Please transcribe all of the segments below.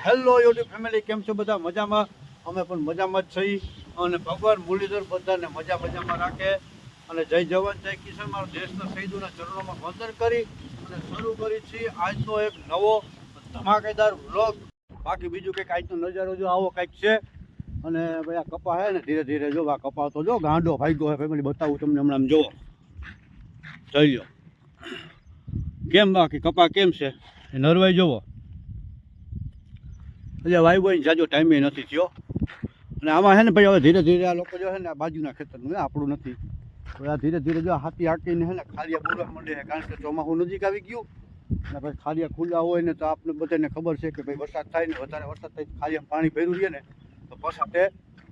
Hello YouTube family, કેમ છો બધા? મજામાં? અમે પણ મજામાં જ છીએ અને ભગવાન મુરલીધર બધાને મજામાં રાખે. અને જય જવાન જય કિસાન, મારા દેશના શહીદોના ચરણોમાં વંદન કરી અને શરૂ કરી છીએ આજનો એક નવો ધમાકેદાર વ્લોગ. બાકી બીજું કંઈક આજનો નજારો જો આવો કંઈક છે. અને ભાઈ આ કપા છે ને ધીરે ધીરે જો, આ કપા તો જો ગાંડો ભાગ્યો છે ફેમિલી. બતાવું તમને હમણાં, જોવો જોઈ લો કેમ, બાકી કપા કેમ છે એ નરવાઈ જોવો. એટલે વાયુ ભાઈ જાજો ટાઈમે નથી થયો. અને આમાં છે ને ભાઈ હવે ધીરે ધીરે આ લોકો જો છે ને આ બાજુના ખેતરનું આપણું નથી, હવે આ ધીરે ધીરે જો હાથી હાકીને છે ને ખારિયા બોલવા માંડે છે. કારણ કે ચોમાસું નજીક આવી ગયું અને ભાઈ ખારિયા ખુલ્લા હોય ને તો આપણે બધાને ખબર છે કે ભાઈ વરસાદ થાય ને, વધારે વરસાદ થાય ખારિયામાં પાણી ભર્યું રહે ને તો પછાટે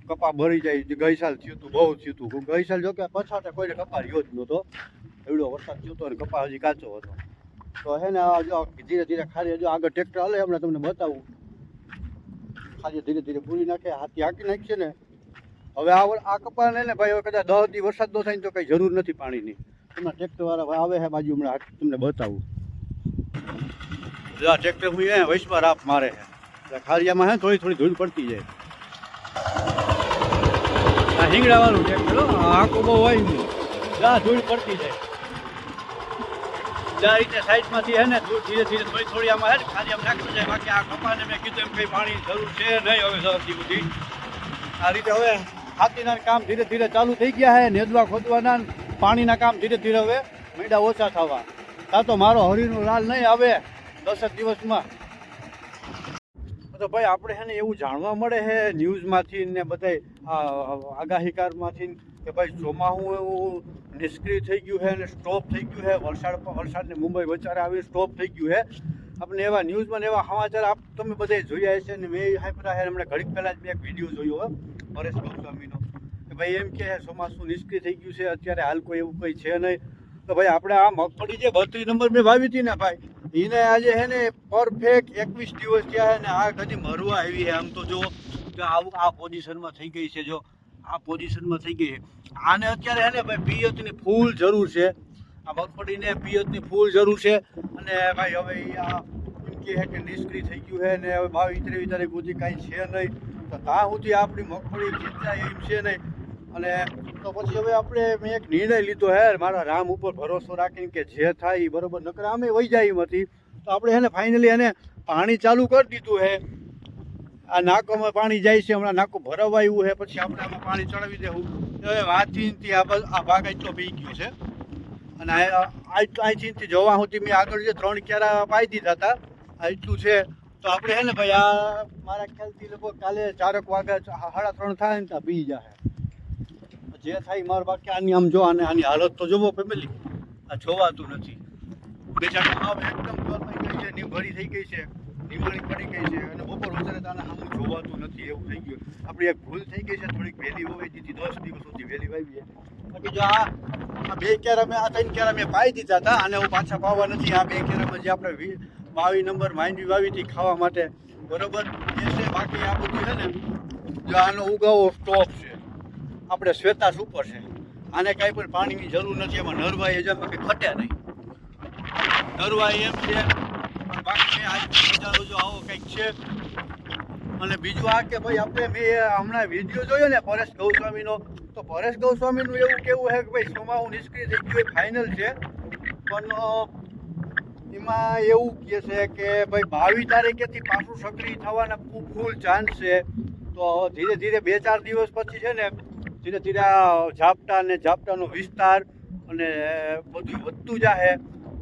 કપા ભરી જાય. ગઈ સાલ થયું હતું, બહુ થયું હતું. ગઈ સાલ જો કે પછાટે કોઈને કપા રહ્યો જ નહોતો, એવડો વરસાદ થયો હતો અને કપા હજી કાચો હતો. તો છે ને જો ધીરે ધીરે ખારિયા જો આગળ ટ્રેક્ટર હાલે, હમણાં તમને બતાવું. ખાલી ધીરે ધીરે પૂરી નાખે, હાથી હાંકી નાખશે ને. હવે આ કપાને ને ભાઈ હવે કદાચ 10 દી વરસાદ ન થાય તો કંઈ જરૂર નથી પાણીની. હમણાં ટ્રેક્ટરવાળા આવે છે બાજુ, હમણાં તમને બતાવું. આ ટ્રેક્ટર હું એ વૈશમાં રાપ મારે છે. ખારિયામાં હે થોડી થોડી ધૂળ પડતી જાય. આ હિંગડાવાળું ટ્રેક્ટર આંખો બહુ હોય નહીં, જ્યાં ધૂળ પડતી જાય જ્યાં રીતે સાઈડમાંથી હે ને ધીરે ધીરે થોડી થોડી આમાં હે ને ખારિયામાં નાખતું જાય. બાકી આ કપાને મેં કીધું એમ કંઈ પાણી જરૂર છે નહીં હવે સૌથી બધી. આ રીતે હવે હાથીના કામ ધીરે ધીરે ચાલુ થઈ ગયા છે. નેદવા ખોદવાના પાણીના કામ ધીરે ધીરે હવે મેંડા ઓછા થવા. કાં તો મારો હરીનો લાલ નહીં આવે 10 દિવસમાં. તો ભાઈ આપણે છે ને એવું જાણવા મળે છે ન્યૂઝમાંથી ને બધા આગાહીકારમાંથી કે ભાઈ ચોમાસું એવું નિષ્ક્રિય થઈ ગયું છે અને સ્ટોપ થઈ ગયું છે. વરસાદને મુંબઈ વચારે આવી સ્ટોપ થઈ ગયું છે. આપણે એવા ન્યૂઝમાં એવા સમાચાર તમે બધે જોયા હશે ને મેં સાંભળ્યા છે. હમણાં ઘડીક પહેલાં જ મેં એક વિડીયો જોયો હોય પરેશ ગોસ્વામીનો કે ભાઈ એમ કે ચોમાસું નિષ્ક્રિય થઈ ગયું છે, અત્યારે હાલ કોઈ એવું કંઈ છે નહીં. તો ભાઈ આપણે આ મગફળી જે 32 નંબર મેં વાવી હતી ને ભાઈ, એને આજે છે ને પરફેક્ટ 21 દિવસ થયા છે ને આ કદી મરવા આવી છે. આમ તો જો આ પોઝિશનમાં થઈ ગઈ છે, જો આ પોઝિશનમાં થઈ ગઈ છે. આને અત્યારે છે ને ભાઈ પિયતની ફૂલ જરૂર છે. આ મગફળીને પિયતની ફૂલ જરૂર છે. અને ભાઈ હવે આ એમ કહે છે કે નિષ્ક્રિય થઈ ગયું છે ને હવે 22-23 તારીખ સુધી કાંઈ છે નહીં. તો ત્યાં સુધી આપણી મગફળી ખેંચાય એમ છે નહીં. અને તો પછી હવે મેં એક નિર્ણય લીધો હે મારા રામ ઉપર ભરોસો રાખીને કે જે થાય એ બરોબર, નકર આમે વહી જાય એમ હતી. તો આપણે છે ને ફાઇનલી એને પાણી ચાલુ કરી દીધું છે. આ નાકોમાં પાણી જાય છે, હમણાં નાકો ભરાવા આવ્યું છે, પછી આપણે આમાં પાણી ચડાવી દેવું. હવે વાંચીનથી આ ભાગ એટલો પી ગયો છે. અને અહીંથી જોવા સુધી મેં આગળ જે 3 ક્યારા પાઈ દીધા હતા, આ એટલું છે. તો આપણે છે ને ભાઈ આ મારા ખ્યાલથી લગભગ કાલે 4 વાગે 3:30 થાય ને ત્યાં પી જાય જે થાય માર. બાકી આની આમ જો આની હાલત તો જોવો ફેમિલી, આ જોવાતું નથી. બેચારા આમ એકદમ ગરમાઈ ગઈ છે, નીમભરી થઈ ગઈ છે, નીમળી પડી ગઈ છે અને બપોર વધારે તો આને આમ જોવાતું નથી એવું થઈ ગયું. આપણી એક ભૂલ થઈ ગઈ છે, થોડીક વહેલી હોવાઈ દીધી, 10 દિવસ સુધી વહેલી વાવી છે. બાકી જો આ 2 ક્યારા મેં 3 ક્યારા મેં પાઈ દીધા હતા અને હું પાછા પાવા નથી. આ 2 ક્યારામાં જે આપણે 22 નંબર માંડવી વાવી હતી ખાવા માટે, બરોબર એ છે. બાકી આ બધું છે ને જો આનો ઉગાવો સ્ટોપ છે, આપણે શ્વેતા સુપર છે. આને કાંઈ પણ પાણીની જરૂર નથી. એમાં નરવાઈ એજામાં કંઈ ખટે નહીં, નરવાઈ એમ છે. બાકી આજ નજારો જો આવો કંઈક છે. અને બીજું આ કે ભાઈ આપણે મેં હમણાં વિડીયો જોયો ને પરેશ ગોસ્વામીનો, તો પરેશ ગોસ્વામીનું એવું કેવું છે કે ભાઈ ચોમાસું નિષ્ક્રિય થઈ ગયું એ ફાઇનલ છે. પણ એમાં એવું કહે છે કે ભાઈ 22 તારીખેથી પાછું સક્રિય થવાના ફૂલ ચાન્સ છે. તો ધીરે ધીરે 2-4 દિવસ પછી છે ને ધીરે ધીરે આ ઝાપટાનો વિસ્તાર અને બધું વધતું જાય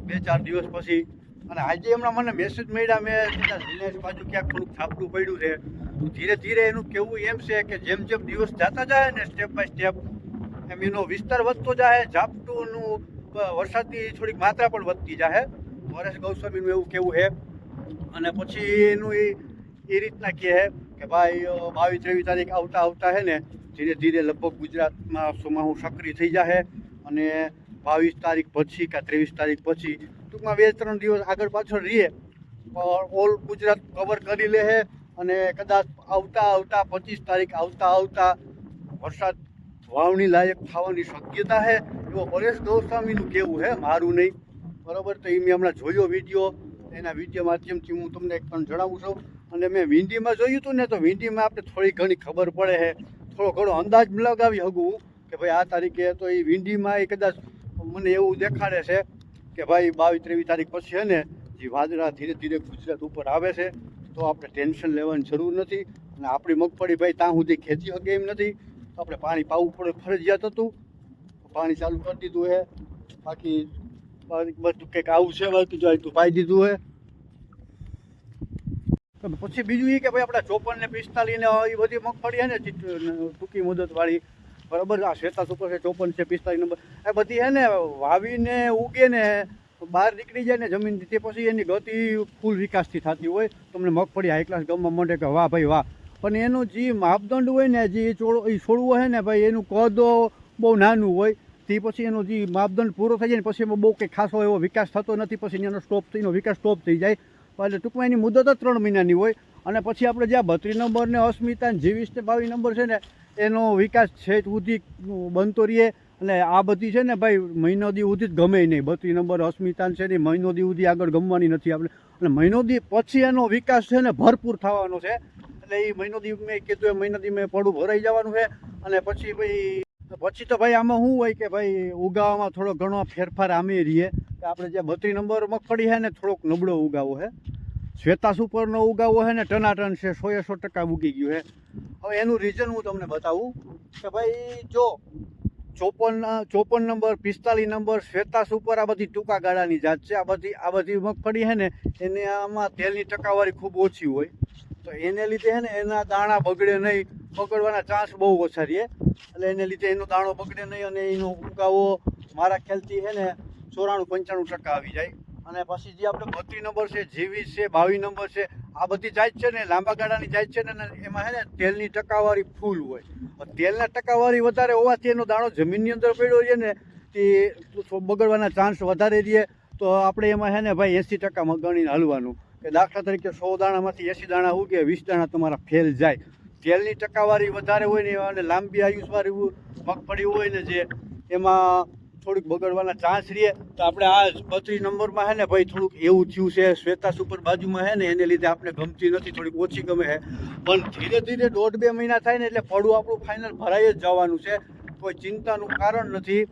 2-4 દિવસ પછી. અને આજે હમણાં મને મેસેજ મળ્યા, મેં દિનેશ બાજુ ક્યાંક થોડુંક છાપડું પડ્યું છે. તો ધીરે ધીરે એનું કહેવું એમ છે કે જેમ જેમ દિવસ જતા જાય ને સ્ટેપ બાય સ્ટેપ એમ એનો વિસ્તાર વધતો જાય, ઝાપટુંનું વરસાદની થોડીક માત્રા પણ વધતી જાય. પરેશ ગોસ્વામીનું એવું કહેવું છે. અને પછી એનું એ રીતના કહે કે ભાઈ 22-23 તારીખ આવતા છે ને ધીરે ધીરે લગભગ ગુજરાતમાં ચોમાસું સક્રિય થઈ જશે. અને 22 તારીખ પછી કે 23 તારીખ પછી ટૂંકમાં 2-3 દિવસ આગળ પાછળ રહીએ ઓલ ગુજરાત કવર કરી લે છે. અને કદાચ આવતા 25 તારીખ આવતા વરસાદ વાવણી લાયક થવાની શક્યતા છે એવો પરેશ ગોસ્વામીનું કહેવું છે, મારું નહીં, બરાબર. તો એ મેં હમણાં જોયો વિડીયો, એના વિડીયો માધ્યમથી હું તમને એક પણ જણાવું છું. અને મેં વિંડીમાં જોયું હતું ને તો વિંડીમાં આપણે થોડી ઘણી ખબર પડે છે, થોડો ઘણો અંદાજ લગાવી શકું કે ભાઈ આ તારીખે તો એ વિંડીમાં એ કદાચ મને એવું દેખાડે છે કે ભાઈ 22-23 તારીખ પછી છે ને જે વાદળા ધીરે ધીરે ગુજરાત ઉપર આવે છે, તો આપણે ટેન્શન લેવાની જરૂર નથી. અને આપણી મગફળી ભાઈ ત્યાં સુધી ખેંચી શકે એમ નથી, તો આપણે પાણી પાવું પડે ફરજિયાત હતું. પાણી ચાલુ કરી દીધું છે, બાકી બધું કંઈક આવું છે, બાકી જો તું પાઈ દીધું છે. પછી બીજું એ કે ભાઈ આપણા 54 ને 45 ને એ બધી મગફળી છે ને ટૂંકી મુદતવાળી, બરાબર. આ શ્વેતા સુપર છે, 54 છે, 45 નંબર, એ બધી છે ને વાવીને ઉગે ને બહાર નીકળી જાય ને જમીન, તે પછી એની ગતિ ફૂલ વિકાસથી થતી હોય. તમને મગફળી હાઈ ક્લાસ ગમવા માંડે કે વાહ ભાઈ વાહ. પણ એનું જે માપદંડ હોય ને, જે છોડવું હોય ને ભાઈ, એનું કદ બહુ નાનું હોય. તે પછી એનો જે માપદંડ પૂરો થઈ જાય ને પછી એમાં બહુ કંઈ ખાસો એવો વિકાસ થતો નથી. પછી એનો વિકાસ સ્ટોપ થઈ જાય. એટલે ટૂંકમાં એની મુદત જ 3 મહિનાની હોય. અને પછી આપણે જ્યાં 32 નંબર ને અસ્મિતા ને 23 ને 22 નંબર છે ને, એનો વિકાસ છે સુધી બનતો રહીએ. અને આ બધી છે ને ભાઈ મહિનો દી સુધી જ ગમે નહીં. 32 નંબર અસ્મિતા છે ને મહિનો દી સુધી આગળ ગમવાની નથી આપણે. અને મહિનો દી પછી એનો વિકાસ છે ને ભરપૂર થવાનો છે. એટલે એ મહિનો દી મેં કીધું એ મહિનો દી મેં પડું ભરાઈ જવાનું છે. અને પછી તો ભાઈ આમાં શું હોય કે ભાઈ ઉગાવામાં થોડો ઘણો ફેરફાર આમે રહીએ કે આપણે જે 32 નંબર મગફળી છે ને થોડોક નબળો ઉગાવો છે. શ્વેતા સુપરનો ઉગાવો છે ને ટનાટન છે, 100% ઉગી ગયું છે. હવે એનું રીઝન હું તમને બતાવું કે ભાઈ જો 54 નંબર 45 નંબર શ્વેતા સુપર આ બધી ટૂંકા ગાળાની જાત છે. આ બધી મગફળી છે ને એને આમાં તેલની ટકાવારી ખૂબ ઓછી હોય, તો એને લીધે છે ને એના દાણા બગડે નહીં, બગડવાના ચાન્સ બહુ ઓછા રહે. એટલે એને લીધે એનો દાણો બગડે નહીં અને એનો ઉગાવો મારા ખ્યાલથી છે ને 94-95% આવી જાય. અને પછી જે આપણે 32 નંબર છે, 23 છે, 22 નંબર છે, આ બધી જાત છે ને લાંબા ગાળાની જાત છે ને, એમાં છે ને તેલની ટકાવારી ફૂલ હોય. તેલના ટકાવારી વધારે હોવાથી એનો દાણો જમીનની અંદર પડ્યો છે ને તે બગડવાના ચાન્સ વધારે રહે. તો આપણે એમાં છે ને ભાઈ 80% ગણીને હાલવાનું કે દાખલા તરીકે 100 દાણામાંથી 80 દાણા ઉગે, 20 દાણા તમારા ફેલ જાય. તેલની ટકાવારી વધારે હોય ને અને લાંબી આયુષવાળી મગફળી હોય ને જે, એમાં થોડીક બગડવાના ચાન્સ રહે. તો આપણે આ 32 નંબરમાં છે ને ભાઈ થોડુંક એવું થયું છે. શ્વેતા સુપર બાજુમાં છે ને એને લીધે આપણે ગમતી નથી, થોડીક ઓછી ગમે છે. પણ ધીરે ધીરે 1.5-2 મહિના થાય ને એટલે પડું આપણું ફાઇનલ ભરાઈ જ જવાનું છે, કોઈ ચિંતાનું કારણ નથી.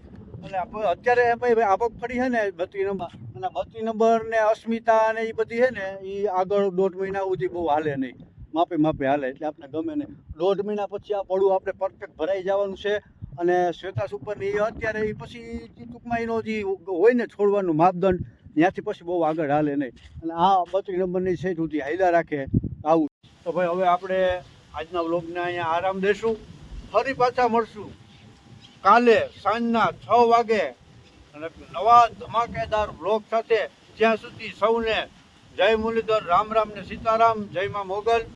અને અત્યારે ભાઈ આ મગફળી છે ને 32 નંબર અને 32 નંબર ને અસ્મિતા અને એ બધી છે ને એ આગળ 1.5 મહિના સુધી બહુ હાલે નહીં, માપે હાલે. એટલે આપણે ગમે નહીં. 1.5 મહિના પછી આ પડું આપણે પરફેક્ટ ભરાઈ જવાનું છે. અને શ્વેતા સુપરની અત્યારે પછી ટૂંકમાં એનો જે હોય ને છોડવાનું માપદંડ, ત્યાંથી પછી બહુ આગળ હાલે નહીં. અને આ 32 નંબરની છે સુધી હાઈલા રાખે આવું. તો ભાઈ હવે આપણે આજના વ્લોગને અહીંયા આરામ દેશું. ફરી પાછા મળશું કાલે સાંજના 6 વાગે અને નવા ધમાકેદાર વ્લોગ સાથે. ત્યાં સુધી સૌને જય મુરલીધર, રામ રામ ને સીતારામ, જય માં મોગલ.